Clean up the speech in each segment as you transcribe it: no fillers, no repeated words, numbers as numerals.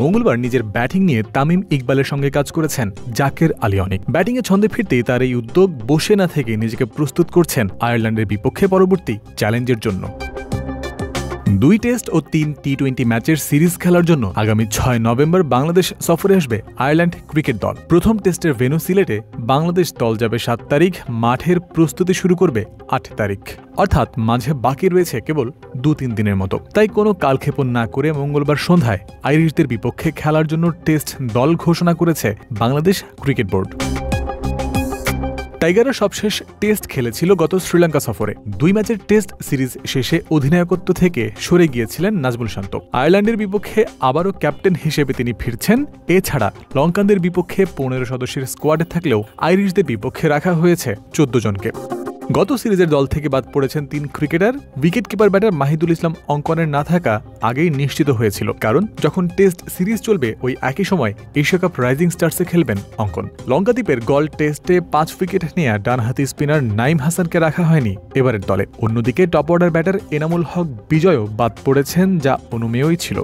মঙ্গলবার নিজের ব্যাটিং নিয়ে তামিম ইকবালের সঙ্গে কাজ করেছেন জাকের আলী অনিক। ব্যাটিংয়ে ছন্দে ফিরতেই তার এই উদ্যোগ বসে না থেকে নিজেকে প্রস্তুত করছেন আয়ারল্যান্ডের বিপক্ষে পরবর্তী চ্যালেঞ্জের জন্য। 2 টেস্ট ও 3 টি-20 ম্যাচের সিরিজ খেলার জন্য আগামী 6 নভেম্বর বাংলাদেশ সফরে আসবে আয়ারল্যান্ড ক্রিকেট দল। প্রথম টেস্টের ভেন্যু সিলেটে বাংলাদেশ দল যাবে 7 তারিখ, মাঠের প্রস্তুতি শুরু করবে 8 তারিখ, অর্থাৎ মাঝে বাকি রয়েছে কেবল 2-3 দিনের মতো। তাই কোনো কালক্ষেপণ না করে মঙ্গলবার সন্ধ্যায় আইরিশদের বিপক্ষে খেলার জন্য টেস্ট দল ঘোষণা করেছে বাংলাদেশ ক্রিকেট বোর্ড। টাইগাররা সবশেষ টেস্ট খেলেছিল গত শ্রীলঙ্কা সফরে। 2 ম্যাচের টেস্ট সিরিজ শেষে অধিনায়কত্ব থেকে সরে গিয়েছিলেন নাজমুল শান্ত। আয়ারল্যান্ডের বিপক্ষে আবারও ক্যাপ্টেন হিসেবে তিনি ফিরছেন। এছাড়া লঙ্কানদের বিপক্ষে 15 সদস্যের স্কোয়াডে থাকলেও আইরিশদের বিপক্ষে রাখা হয়েছে 14 জনকে। গত সিরিজের দল থেকে বাদ পড়েছেন 3 ক্রিকেটার। উইকেটকিপার ব্যাটার মাহিদুল ইসলাম অঙ্কনের না থাকা আগেই নিশ্চিত হয়েছিল, কারণ যখন টেস্ট সিরিজ চলবে ওই একই সময় এশিয়া কাপ রাইজিং স্টার্সে খেলবেন অঙ্কন। লঙ্কাদ্বীপের গল টেস্টে 5 উইকেট নেয়া ডানহাতি স্পিনার নাইম হাসানকে রাখা হয়নি এবারের দলে। অন্যদিকে top order batter Enamul Haque বিজয়ও বাদ পড়েছেন, যা অনুমেয়ই ছিল।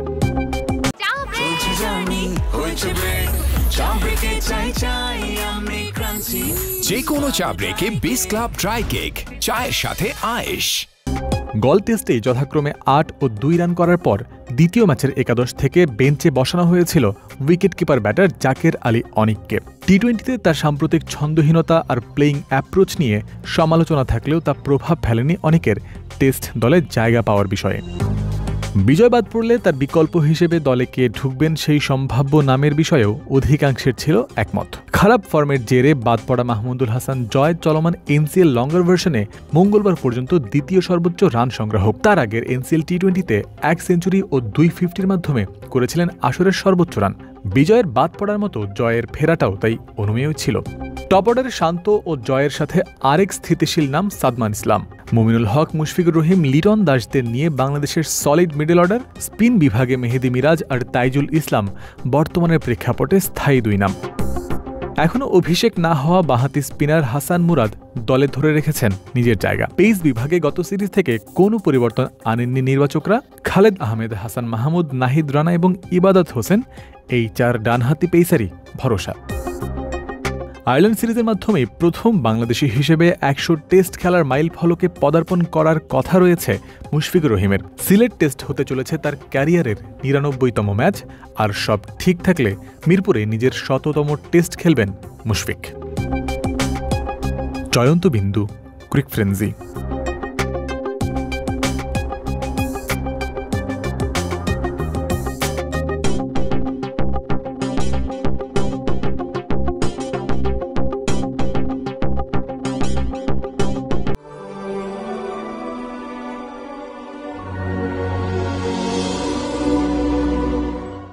যে কোনো চা ব্রেকে বিস ক্লাব ড্রাই কেক, চায়ের সাথে আয়েশ। গল টেস্টে যথাক্রমে 8 ও 2 রান করার পর দ্বিতীয় ম্যাচের একাদশ থেকে বেঞ্চে বসানো হয়েছিল উইকেটকিপার ব্যাটার জাকের আলী অনিককে। টি-20তে তার সাম্প্রতিক ছন্দহীনতা আর প্লেয়িং অ্যাপ্রোচ নিয়ে সমালোচনা থাকলেও তা প্রভাব ফেলেনি অনিকের টেস্ট দলে জায়গা পাওয়ার বিষয়ে। বিজয় বাদ পড়লে তার বিকল্প হিসেবে দলে কে ঢুকবেন সেই সম্ভাব্য নামের বিষয়েও অধিকাংশের ছিল একমত। খারাপ ফর্মের জেরে বাদ পড়া মাহমুদুল হাসান জয় চলমান এনসিএল লঙ্গার ভার্সনে মঙ্গলবার পর্যন্ত দ্বিতীয় সর্বোচ্চ রান সংগ্রাহক। তার আগের এনসিএল টি-20তে 1 সেঞ্চুরি ও 2 50-র মাধ্যমে করেছিলেন আসরের সর্বোচ্চ রান। বিজয়ের বাদ পড়ার মতো জয়ের ফেরাটাও তাই অনুমেয় ছিল। টপ অর্ডারে শান্ত ও জয়ের সাথে আরেক স্থিতিশীল নাম সাদমান ইসলাম। মুমিনুল হক, মুশফিকুর রহিম, লিটন দাসদের নিয়ে বাংলাদেশের সলিড মিডল অর্ডার। স্পিন বিভাগে মেহেদি মিরাজ আর তাইজুল ইসলাম বর্তমানের প্রেক্ষাপটে স্থায়ী 2 নাম। এখনও অভিষেক না হওয়া বাঁহাতি স্পিনার হাসান মুরাদ দলে ধরে রেখেছেন নিজের জায়গা। পেস বিভাগে গত সিরিজ থেকে কোনো পরিবর্তন আনেননি নির্বাচকরা। খালেদ আহমেদ, হাসান মাহমুদ, নাহিদ রানা এবং ইবাদত হোসেন এই 4 ডানহাতি পেসারই ভরসা। আয়ারল্যান্ড সিরিজের মাধ্যমে প্রথম বাংলাদেশি হিসেবে 100 টেস্ট খেলার মাইল ফলকে পদার্পণ করার কথা রয়েছে মুশফিকুর রহিমের। সিলেট টেস্ট হতে চলেছে তার ক্যারিয়ারের 99তম ম্যাচ, আর সব ঠিক থাকলে মিরপুরে নিজের 100তম টেস্ট খেলবেন মুশফিক। জয়ন্ত বিন্দু, ক্রিক ফ্রেন্সি।